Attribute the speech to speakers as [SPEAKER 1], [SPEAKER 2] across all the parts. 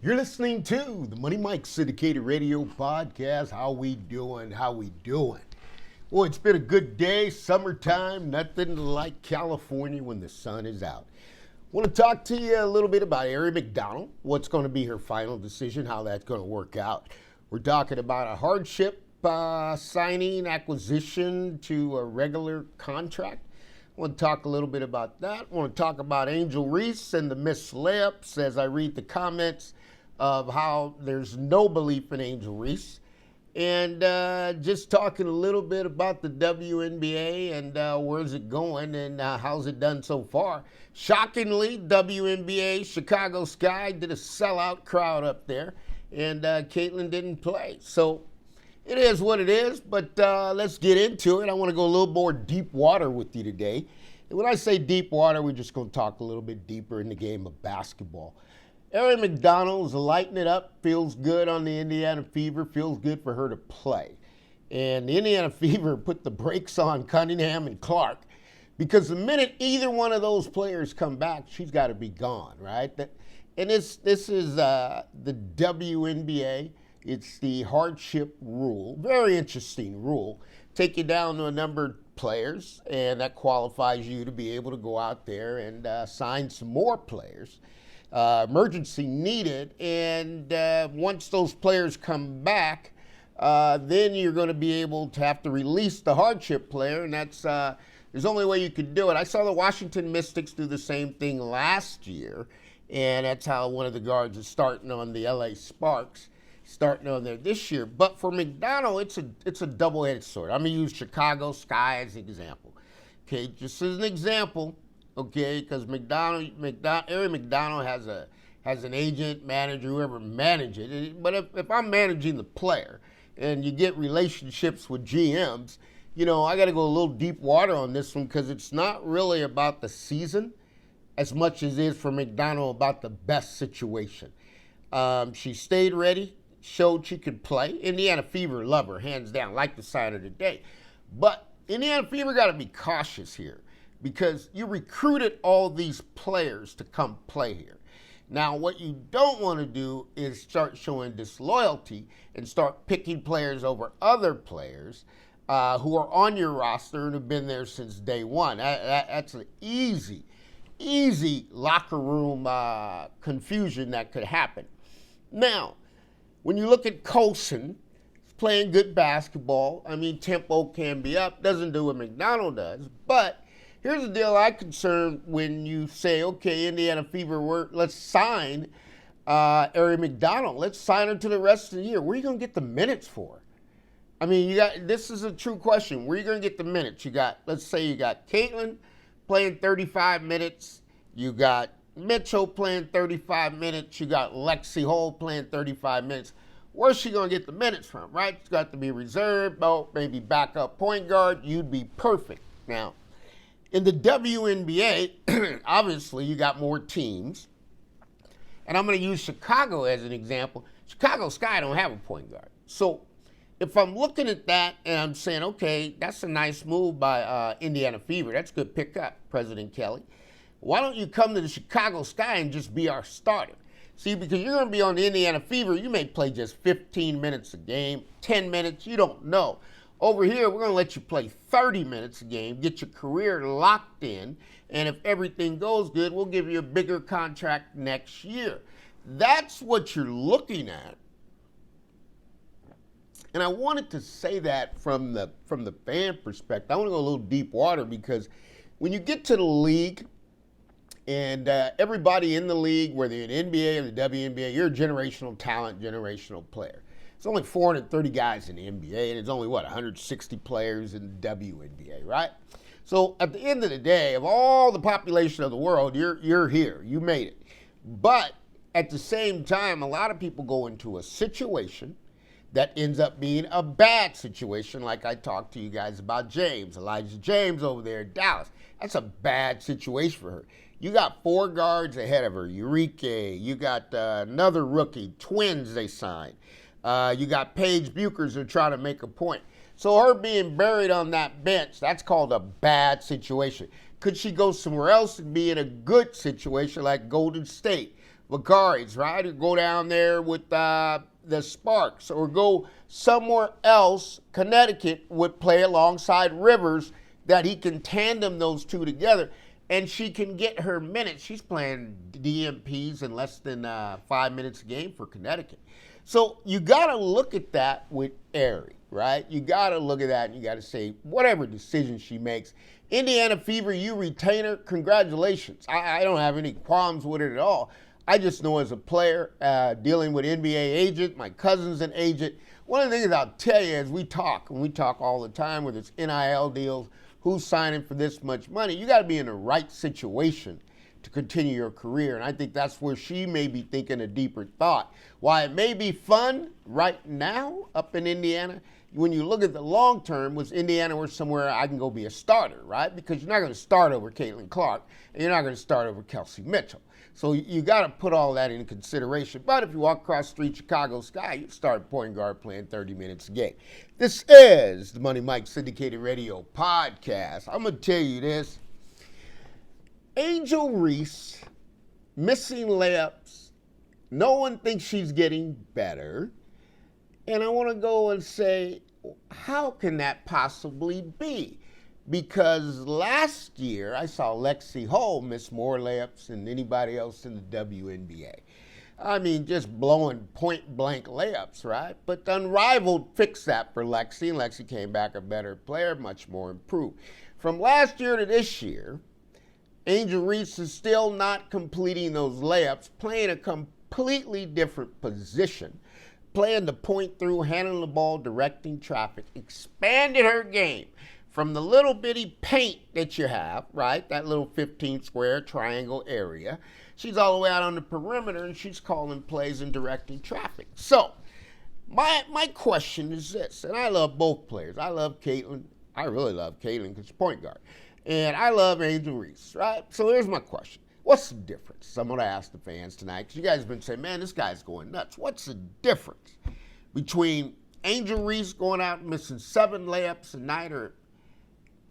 [SPEAKER 1] You're listening to the Money Mike Syndicated Radio Podcast. How we doing? How we doing? Well, it's been a good day, summertime, nothing like California when the sun is out. I want to talk to you a little bit about Aari McDonald, what's going to be her final decision, how that's going to work out. We're talking about a hardship signing, acquisition to a regular contract. I want to talk a little bit about that. I want to talk about Angel Reese and the missed layups as I read the comments of how there's no belief in Angel Reese. And just talking a little bit about the WNBA and where's it going and how's it done so far. Shockingly, WNBA Chicago Sky did a sellout crowd up there, and Caitlin didn't play. So it is what it is, but let's get into it. I want to go a little more deep water with you today. And when I say deep water, we're just going to talk a little bit deeper in the game of basketball. Aari McDonald is lighting it up, feels good on the Indiana Fever, feels good for her to play. And the Indiana Fever put the brakes on Cunningham and Clark because the minute either one of those players come back, she's got to be gone, right? And this is the WNBA. It's the hardship rule, very interesting rule. Take you down to a number of players, and that qualifies you to be able to go out there and sign some more players. Emergency needed, and once those players come back, then you're going to be able to have to release the hardship player, and that's there's only way you could do it. I saw the Washington Mystics do the same thing last year, and that's how one of the guards is starting on the LA Sparks, starting on there this year. But for McDonald, it's a double-edged sword. I'm going to use Chicago Sky as an example. Okay, just as an example. Okay, because Aari McDonald has an agent, manager, whoever manages it. But if I'm managing the player and you get relationships with GMs, you know, I got to go a little deep water on this one because it's not really about the season as much as it is for McDonald about the best situation. She stayed ready, showed she could play. Indiana Fever love her, hands down, like the sign of the day. But Indiana Fever got to be cautious here, because you recruited all these players to come play here. Now, what you don't want to do is start showing disloyalty and start picking players over other players who are on your roster and have been there since day one. That's an easy locker room confusion that could happen. Now, when you look at Colson, he's playing good basketball. I mean, tempo can be up, doesn't do what McDonald does, but here's the deal I'm concerned when you say, okay, Indiana Fever, let's sign Aari McDonald. Let's sign her to the rest of the year. Where are you going to get the minutes for? I mean, this is a true question. Where are you going to get the minutes? Let's say you got Caitlin playing 35 minutes. You got Mitchell playing 35 minutes. You got Lexi Hole playing 35 minutes. Where's she going to get the minutes from, right? It's got to be reserved, maybe backup point guard. You'd be perfect. Now, in the WNBA, obviously, you got more teams. And I'm going to use Chicago as an example. Chicago Sky don't have a point guard. So if I'm looking at that and I'm saying, okay, that's a nice move by Indiana Fever. That's a good pickup, President Kelly. Why don't you come to the Chicago Sky and just be our starter? See, because you're going to be on the Indiana Fever, you may play just 15 minutes a game, 10 minutes, you don't know. Over here, we're going to let you play 30 minutes a game, get your career locked in, and if everything goes good, we'll give you a bigger contract next year. That's what you're looking at. And I wanted to say that from the fan perspective. I want to go a little deep water because when you get to the league and everybody in the league, whether you're in the NBA or the WNBA, you're a generational talent, generational player. It's only 430 guys in the NBA, and it's only, 160 players in the WNBA, right? So at the end of the day, of all the population of the world, you're here. You made it. But at the same time, a lot of people go into a situation that ends up being a bad situation, like I talked to you guys about Elijah James over there in Dallas. That's a bad situation for her. You got 4 guards ahead of her. Eureka. You got another rookie. Twins they signed. You got Paige Buchers who are trying to make a point. So her being buried on that bench, that's called a bad situation. Could she go somewhere else and be in a good situation like Golden State, Vacaris, right? Or go down there with the Sparks, or go somewhere else. Connecticut would play alongside Rivers, that he can tandem those two together, and she can get her minutes. She's playing DMPs in less than 5 minutes a game for Connecticut. So you got to look at that with Aari, right? You got to look at that, and you got to say, whatever decision she makes, Indiana Fever, you retain her, congratulations. I don't have any qualms with it at all. I just know as a player, dealing with NBA agent, my cousin's an agent, one of the things I'll tell you is we talk all the time, whether it's NIL deals, who's signing for this much money. You got to be in the right situation to continue your career, and I think that's where she may be thinking a deeper thought. While it may be fun right now up in Indiana, when you look at the long term, was Indiana were somewhere I can go be a starter, right? Because you're not going to start over Caitlin Clark, and you're not going to start over Kelsey Mitchell. So you got to put all that into consideration. But if you walk across the street, Chicago Sky, you start point guard playing 30 minutes a game. This is the Money Mike Syndicated Radio Podcast. I'm going to tell you this. Angel Reese, missing layups. No one thinks she's getting better. And I want to go and say, how can that possibly be? Because last year, I saw Lexi Hull miss more layups than anybody else in the WNBA. I mean, just blowing point-blank layups, right? But the Unrivaled fixed that for Lexi, and Lexi came back a better player, much more improved. From last year to this year, Angel Reese is still not completing those layups, playing a completely different position, playing the point through, handling the ball, directing traffic, expanded her game from the little bitty paint that you have, right, that little 15 square triangle area. She's all the way out on the perimeter, and she's calling plays and directing traffic. So my question is this, and I love both players. I love Caitlin. I really love Caitlin because she's point guard. And I love Angel Reese, right? So here's my question. What's the difference? I'm going to ask the fans tonight, because you guys have been saying, man, this guy's going nuts. What's the difference between Angel Reese going out and missing 7 layups a night, or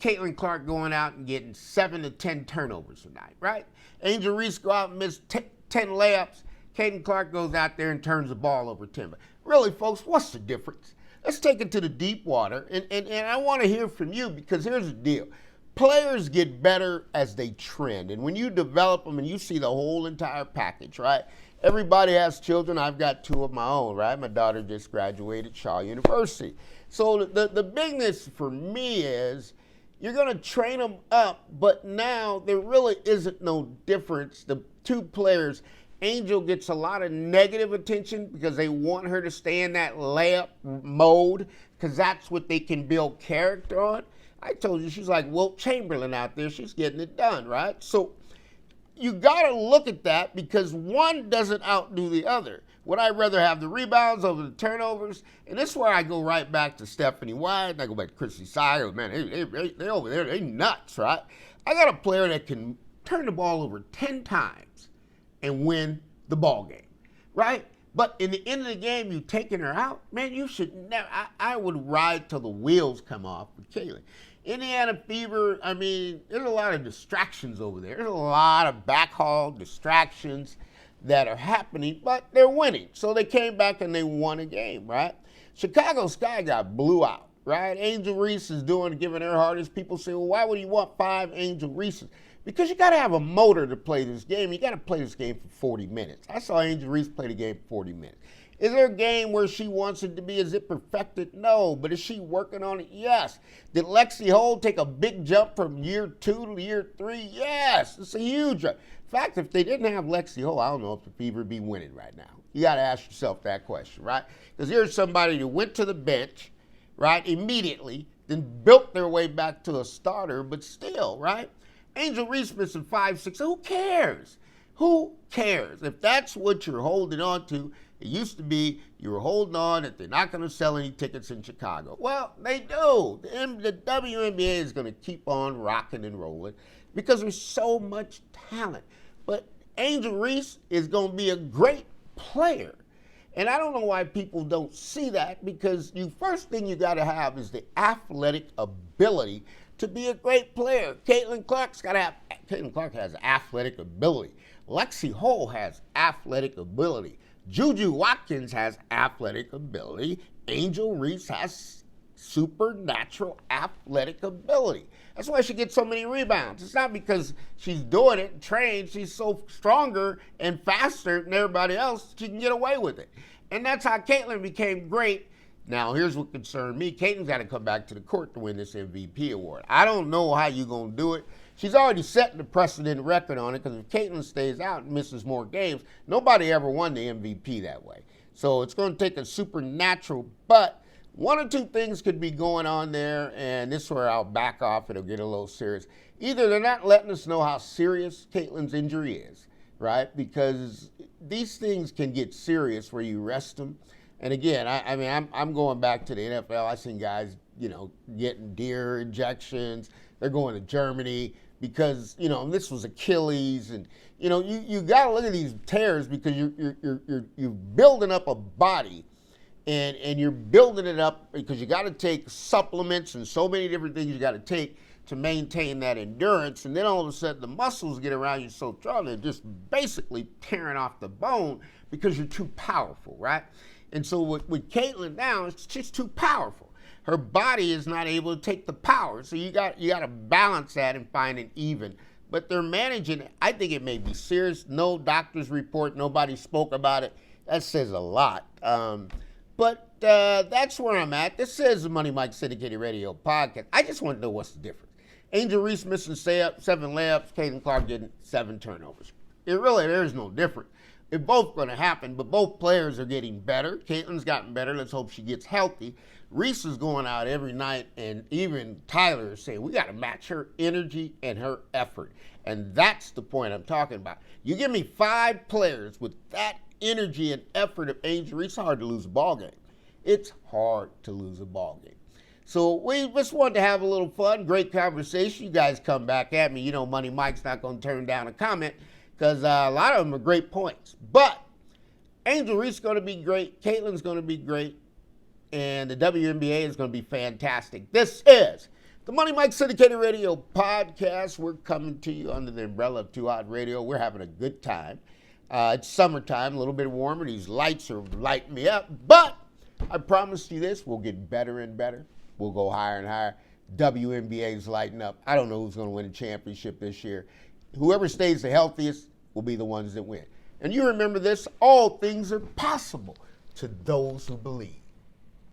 [SPEAKER 1] Caitlin Clark going out and getting 7 to 10 turnovers a night, right? Angel Reese go out and miss 10 layups. Caitlin Clark goes out there and turns the ball over 10. But really, folks, what's the difference? Let's take it to the deep water, and I want to hear from you, because here's the deal. Players get better as they trend, and when you develop them and you see the whole entire package, right? Everybody has children. I've got 2 of my own, right? My daughter just graduated Shaw University. So the bigness for me is you're going to train them up, but now there really isn't no difference. The 2 players, Angel gets a lot of negative attention because they want her to stay in that layup mode, because that's what they can build character on. I told you, she's like Wilt Chamberlain out there. She's getting it done, right? So you got to look at that, because one doesn't outdo the other. Would I rather have the rebounds over the turnovers? And this is where I go right back to Stephanie White, and I go back to Chrissy Sire. Man, they over there, they nuts, right? I got a player that can turn the ball over 10 times and win the ball game, right? But in the end of the game, you taking her out, man, you should never. I would ride till the wheels come off with Caitlin. Indiana Fever, I mean, there's a lot of distractions over there. There's a lot of backhaul distractions that are happening, but they're winning. So they came back and they won a game, right? Chicago Sky got blew out, right? Angel Reese is giving her hardest. People say, well, why would you want 5 Angel Reeses? Because you got to have a motor to play this game. You got to play this game for 40 minutes. I saw Angel Reese play the game for 40 minutes. Is there a game where she wants it to be? Is it perfected? No. But is she working on it? Yes. Did Lexi Hull take a big jump from year 2 to year 3? Yes. It's a huge jump. In fact, if they didn't have Lexi Hull, I don't know if the Fever would be winning right now. You got to ask yourself that question, right? Because here's somebody who went to the bench, right, immediately, then built their way back to a starter, but still, right? Angel Reese missing 5, 6. Who cares? Who cares? If that's what you're holding on to, it used to be you were holding on that they're not going to sell any tickets in Chicago. Well, they do. The WNBA is going to keep on rocking and rolling because there's so much talent. But Angel Reese is going to be a great player. And I don't know why people don't see that, because first thing you got to have is the athletic ability to be a great player. Caitlin Clark has athletic ability. Lexi Hull has athletic ability. Juju Watkins has athletic ability. Angel Reese has supernatural athletic ability. That's why she gets so many rebounds. It's not because she's doing it and trained. She's so stronger and faster than everybody else, she can get away with it. And that's how Caitlin became great. Now, here's what concerned me. Caitlin's got to come back to the court to win this MVP award. I don't know how you're going to do it. She's already set the precedent record on it, because if Caitlin stays out and misses more games, nobody ever won the MVP that way. So it's going to take a supernatural, but one or two things could be going on there, and this is where I'll back off. It'll get a little serious. Either they're not letting us know how serious Caitlin's injury is, right? Because these things can get serious where you rest them. And again, I'm going back to the NFL. I've seen guys, getting deer injections. They're going to Germany because, this was Achilles. And, you got to look at these tears because you're building up a body. And you're building it up because you got to take supplements and so many different things you got to take to maintain that endurance. And then all of a sudden the muscles get around you so strong, they're just basically tearing off the bone because you're too powerful, right? And so with Caitlin now, it's just too powerful. Her body is not able to take the power. So you got to balance that and find an even. But they're managing it. I think it may be serious. No doctor's report. Nobody spoke about it. That says a lot. But that's where I'm at. This is the Money Mike Syndicated Radio podcast. I just want to know what's the difference. Angel Reese missing 7 layups. Caitlin Clark getting 7 turnovers. There's no difference. It's both going to happen, but both players are getting better. Caitlin's gotten better. Let's hope she gets healthy. Reese is going out every night, and even Tyler is saying we got to match her energy and her effort. And that's the point I'm talking about. You give me 5 players with that energy and effort of Angel Reese, it's hard to lose a ball game. It's hard to lose a ball game. So we just wanted to have a little fun, great conversation. You guys come back at me. Money Mike's not going to turn down a comment, because a lot of them are great points. But Angel Reese is going to be great. Caitlin's going to be great. And the WNBA is going to be fantastic. This is the Money Mike Syndicated Radio podcast. We're coming to you under the umbrella of Too Hot Radio. We're having a good time. It's summertime, a little bit warmer. These lights are lighting me up. But I promise you this, we'll get better and better. We'll go higher and higher. WNBA's lighting up. I don't know who's going to win a championship this year. Whoever stays the healthiest will be the ones that win. And you remember this, all things are possible to those who believe.